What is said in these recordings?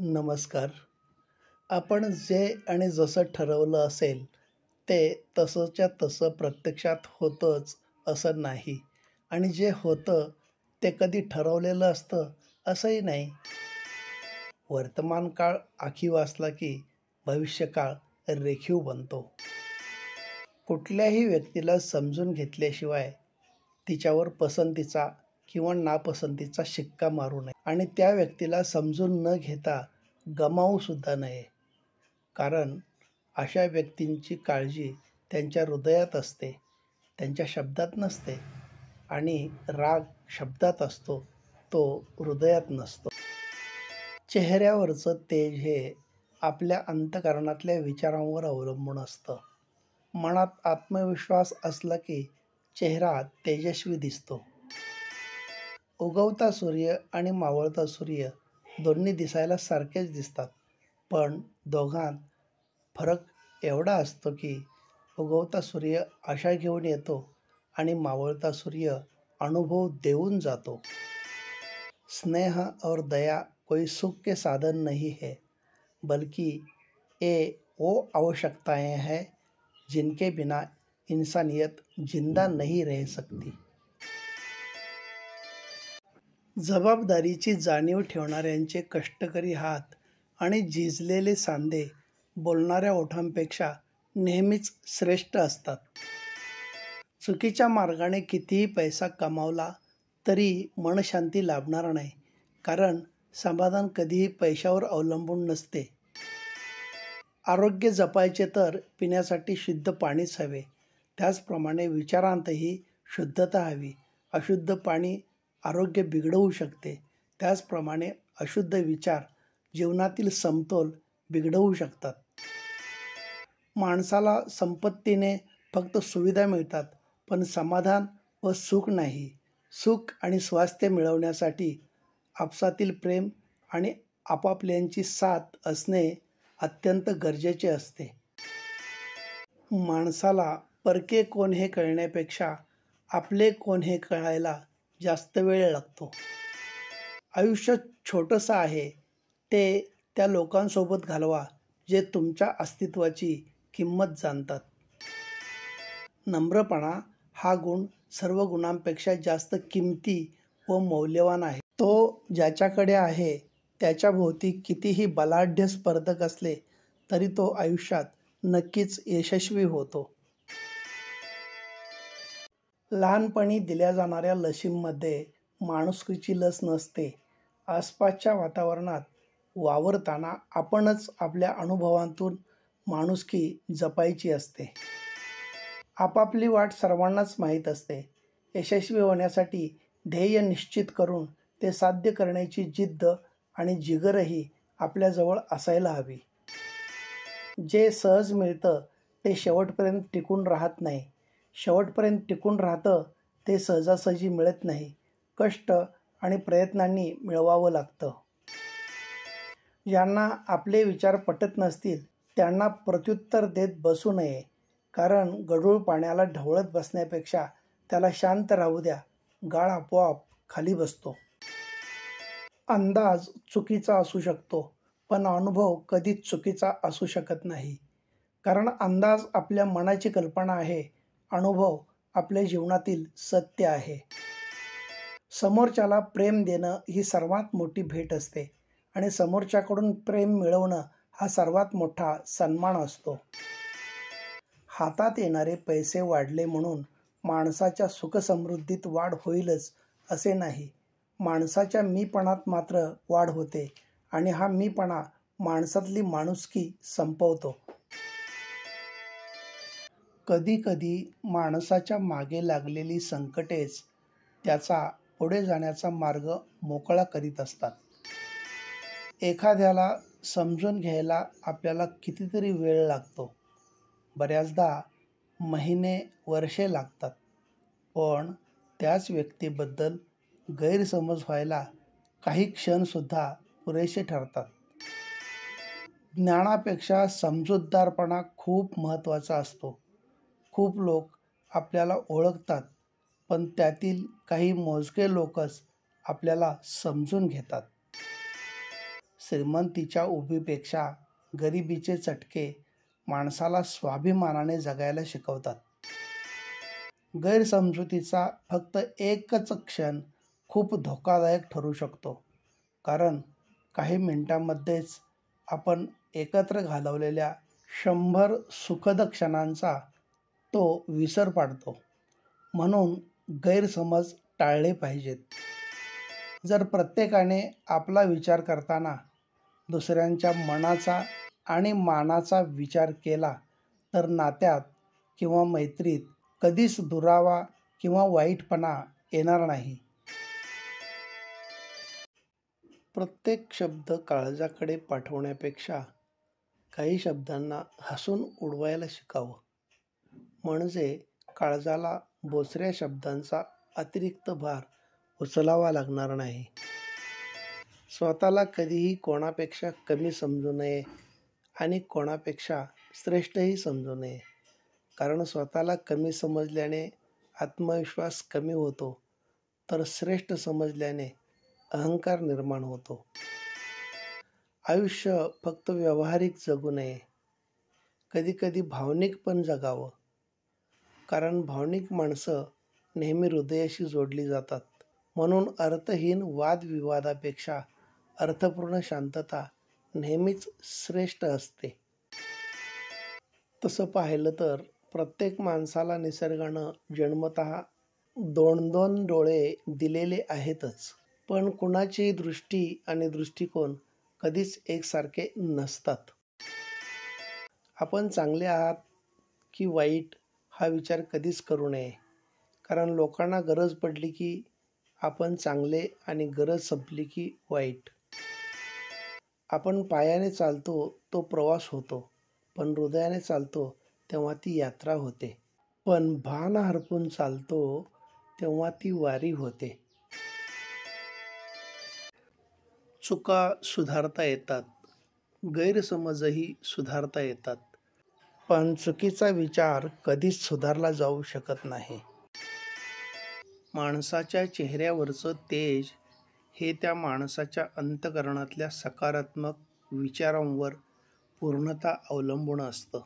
नमस्कार. आपण जे आणि जसं ठरवलं असेल, ते तसंच्या तसं प्रत्यक्षात होतंच असं नाही आणि जे होतं ते कधी ठरवलेलं असतं असंही नाही. वर्तमान काळ आखीव असला की भविष्यकाळ रेखीव बनतो. कुठल्याही व्यक्तीला समजून घेतल्याशिवाय तिच्यावर पसंतीचा किंवा नापसंतीचा शिक्का मारू नये आणि त्या व्यक्तीला समजून न घेता गमावू सुद्धा नये. कारण अशा व्यक्तींची काळजी त्यांच्या हृदयात असते, त्यांच्या शब्दात नसते आणि राग शब्दात असतो, तो हृदयात नसतो. चेहऱ्यावरचं तेज हे आपल्या अंतःकरणातल्या विचारांवर अवलंबून असतं. मनात आत्मविश्वास असला की चेहरा तेजस्वी दिसतो. उगवता सूर्य आणि मावळता सूर्य दोन्ही दिसायला सारखेच दिसतात, पण दोघांत फरक एवढा असतो की उगवता सूर्य आशा घेऊन येतो आणि मावळता सूर्य अनुभव देऊन जातो. स्नेह और दया कोई सुख के साधन नहीं है, बल्कि ये वो आवश्यकताएं हैं जिनके बिना इंसानियत जिंदा नहीं रह सकती. जबाबदारीची जाणीव ठेवणाऱ्यांचे कष्टकरी हात आणि झिजलेले सांधे बोलणाऱ्या ओठांपेक्षा नेहमीच श्रेष्ठ असतात. चुकीच्या मार्गाने कितीही पैसा कमावला तरी मनशांती लाभणार नाही, कारण समाधान कधीही पैशावर अवलंबून नसते. आरोग्य जपायचे तर पिण्यासाठी शुद्ध पाणीच हवे, त्याचप्रमाणे विचारांतही शुद्धता हवी. अशुद्ध पाणी आरोग्य बिघडवू शकते, त्याचप्रमाणे अशुद्ध विचार जीवनातील समतोल बिघडवू शकतात. माणसाला संपत्तीने फक्त सुविधा मिळतात, पण समाधान व सुख नाही. सुख आणि स्वास्थ्य मिळवण्यासाठी आपसातील प्रेम आणि आपापल्यांची साथ असणे अत्यंत गरजेचे असते. माणसाला परके कोण हे कळण्यापेक्षा आपले कोण हे कळायला जास्त वेळ लागतो. आयुष्य छोटंसं आहे, ते त्या लोकांसोबत घालवा जे तुमच्या अस्तित्वाची किंमत जाणतात. नम्रपणा हा गुण सर्व गुणांपेक्षा जास्त किमती व मौल्यवान आहे. तो ज्याच्याकडे आहे त्याच्याभोवती कितीही बलाढ्य स्पर्धक असले तरी तो आयुष्यात नक्कीच यशस्वी होतो. लहानपणी दिल्या जाणाऱ्या लसींमध्ये माणुसकीची लस नसते. आसपासच्या वातावरणात वावरताना आपणच आपल्या अनुभवांतून माणुसकी जपायची असते. आपापली वाट सर्वांनाच माहीत असते. यशस्वी होण्यासाठी ध्येय निश्चित करून ते साध्य करण्याची जिद्द आणि जिगरही आपल्याजवळ असायला हवी. जे सहज मिळतं ते शेवटपर्यंत टिकून राहत नाही. शेवटपर्यंत टिकून राहतं ते सहजासहजी मिळत नाही. कष्ट आणि प्रयत्नांनी मिळवावं लागतं. ज्यांना आपले विचार पटत नसतील त्यांना प्रत्युत्तर देत बसू नये, कारण गढूळ पाण्याला ढवळत बसण्यापेक्षा त्याला शांत राहू द्या, गाळ आपोआप खाली बसतो. अंदाज चुकीचा असू शकतो, पण अनुभव कधीच चुकीचा असू शकत नाही. कारण अंदाज आपल्या मनाची कल्पना आहे, अनुभव आपल्या जीवनातील सत्य आहे. समोरच्याला प्रेम देणं ही सर्वात मोठी भेट असते आणि समोरच्याकडून प्रेम मिळवणं हा सर्वात मोठा सन्मान असतो. हातात येणारे पैसे वाढले म्हणून माणसाच्या सुखसमृद्धीत वाढ होईलच असे नाही. माणसाच्या मीपणात मात्र वाढ होते आणि हा मीपणा माणसातली माणुसकी संपवतो. कधीकधी माणसाच्या मागे लागलेली संकटेच त्याचा पुढे जाण्याचा मार्ग मोकळा करीत असतात. एखाद्याला समजून घ्यायला आपल्याला कितीतरी वेळ लागतो, बऱ्याचदा महिने वर्षे लागतात, पण त्याच व्यक्तीबद्दल गैरसमज व्हायला काही क्षणसुद्धा पुरेसे ठरतात. ज्ञानापेक्षा समजूतदारपणा खूप महत्त्वाचा असतो. खूप लोक आपल्याला ओळखतात, पण त्यातील काही मोजके लोकच आपल्याला समजून घेतात. श्रीमंतीच्या उभीपेक्षा गरिबीचे चटके माणसाला स्वाभिमानाने जगायला शिकवतात. गैरसमजुतीचा फक्त एकच क्षण खूप धोकादायक ठरू शकतो, कारण काही मिनिटांमध्येच आपण एकत्र घालवलेल्या 100 सुखद क्षणांचा तो विसर पाडतो. म्हणून गैरसमज टाळले पाहिजेत. जर प्रत्येकाने आपला विचार करताना दुसऱ्यांच्या मनाचा आणि मानाचा विचार केला तर नात्यात किंवा मैत्रीत कधीच दुरावा किंवा वाईटपणा येणार नाही. प्रत्येक शब्द काळजाकडे पाठवण्यापेक्षा काही शब्दांना हसून उडवायला शिकावं, म्हणजे काळजाला बोचऱ्या शब्दांचा अतिरिक्त भार उचलावा लागणार नाही. स्वतःला कधीही कोणापेक्षा कमी समजू नये आणि कोणापेक्षा श्रेष्ठही समजू नये, कारण स्वतःला कमी समजल्याने आत्मविश्वास कमी होतो, तर श्रेष्ठ समजल्याने अहंकार निर्माण होतो. आयुष्य फक्त व्यावहारिक जगू नये, कधीकधी भावनिक पण जगावं, कारण भावनिक माणसं नेहमी हृदयाशी जोडली जातात. म्हणून अर्थहीन वादविवादापेक्षा अर्थपूर्ण शांतता नेहमीच श्रेष्ठ असते. तसं पाहिलं तर प्रत्येक माणसाला निसर्गानं जन्मतः 2-2 डोळे दिलेले आहेतच, पण कुणाची दृष्टी आणि दृष्टिकोन कधीच एकसारखे नसतात. आपण चांगले आहात की वाईट हा विचार कधीच करू नये, कारण लोकांना गरज पडली की आपण चांगले आणि गरज संपली की वाईट. आपण पायाने चालतो तो प्रवास होतो, पण हृदयाने चालतो तेव्हा ती यात्रा होते. पण भान हरपून चालतो तेव्हा ती वारी होते. चुका सुधारता येतात, गैरसमजही सुधारता येतात, पण चुकीचा विचार कधीच सुधारला जाऊ शकत नाही. माणसाच्या चेहऱ्यावरचं तेज हे त्या माणसाच्या अंतःकरणातल्या सकारात्मक विचारांवर पूर्णतः अवलंबून असतं.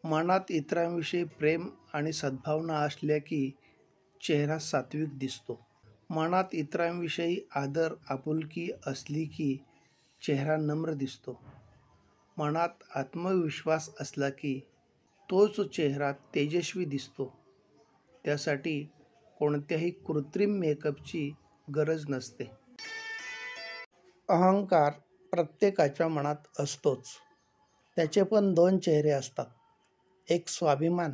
मनात इतरांविषयी प्रेम आणि सद्भावना असल्या की चेहरा सात्विक दिसतो. मनात इतरांविषयी आदर आपुलकी असली की चेहरा नम्र दिसतो. मनात आत्मविश्वास असला की तोच चेहरा तेजस्वी दिसतो. त्यासाठी कोणत्याही कृत्रिम मेकअपची गरज नसते. अहंकार प्रत्येकाच्या मनात असतोच. त्याचे पण 2 चेहरे असतात, एक स्वाभिमान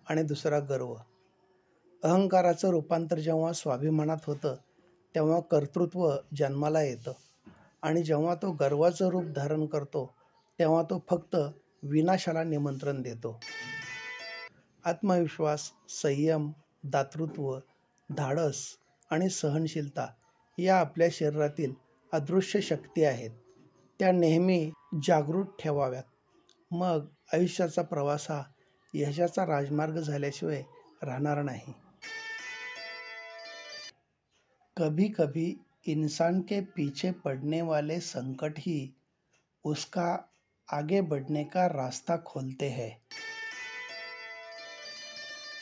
आणि दुसरा गर्व. अहंकाराचं रूपांतर जेव्हा स्वाभिमानात होतं तेव्हा कर्तृत्व जन्माला येतं, आणि जेव्हा तो गर्वाचं रूप धारण करतो तेव्हा तो फक्त विनाशाला निमंत्रण देतो. आत्मविश्वास, संयम, दातृत्व, धाडस आणि सहनशीलता या आपल्या शरीरातील अदृश्य शक्ती आहेत. त्या नेहमी जागृत ठेवाव्यात. मग आयुष्याचा प्रवास हा यशाचा राजमार्ग झाल्याशिवाय राहणार नाही. कभी कभी इंसान के पीछे पड़ने वाले संकट ही उसका आगे बढ़ने का रास्ता खोलते हैं.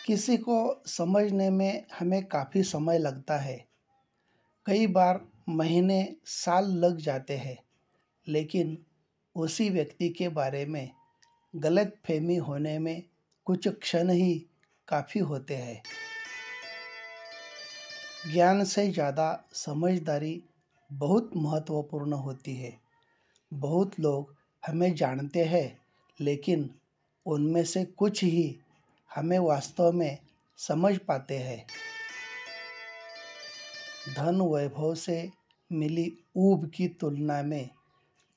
किसी को समझने में हमें काफ़ी समय लगता है, कई बार महीने साल लग जाते हैं, लेकिन उसी व्यक्ति के बारे में गलतफहमी होने में कुछ क्षण ही काफ़ी होते हैं. ज्ञान से ज़्यादा समझदारी बहुत महत्वपूर्ण होती है. बहुत लोग हमें जानते हैं, लेकिन उनमें से कुछ ही हमें वास्तव में समझ पाते हैं. धन वैभव से मिली ऊब की तुलना में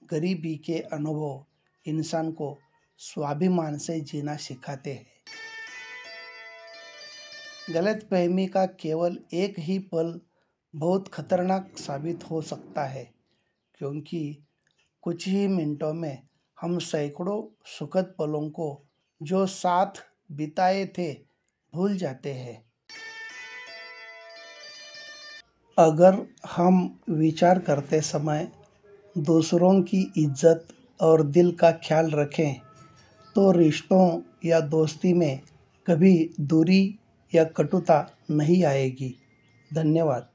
गरीबी के अनुभव इंसान को स्वाभिमान से जीना सिखाते हैं. गलतफहमी का केवल एक ही पल बहुत खतरनाक साबित हो सकता है, क्योंकि कुछ ही मिनटों में हम सैकड़ों सुखद पलों को जो साथ बिताए थे भूल जाते हैं. अगर हम विचार करते समय दूसरों की इज्जत और दिल का ख्याल रखें तो रिश्तों या दोस्ती में कभी दूरी या कटुता नहीं आएगी। धन्यवाद।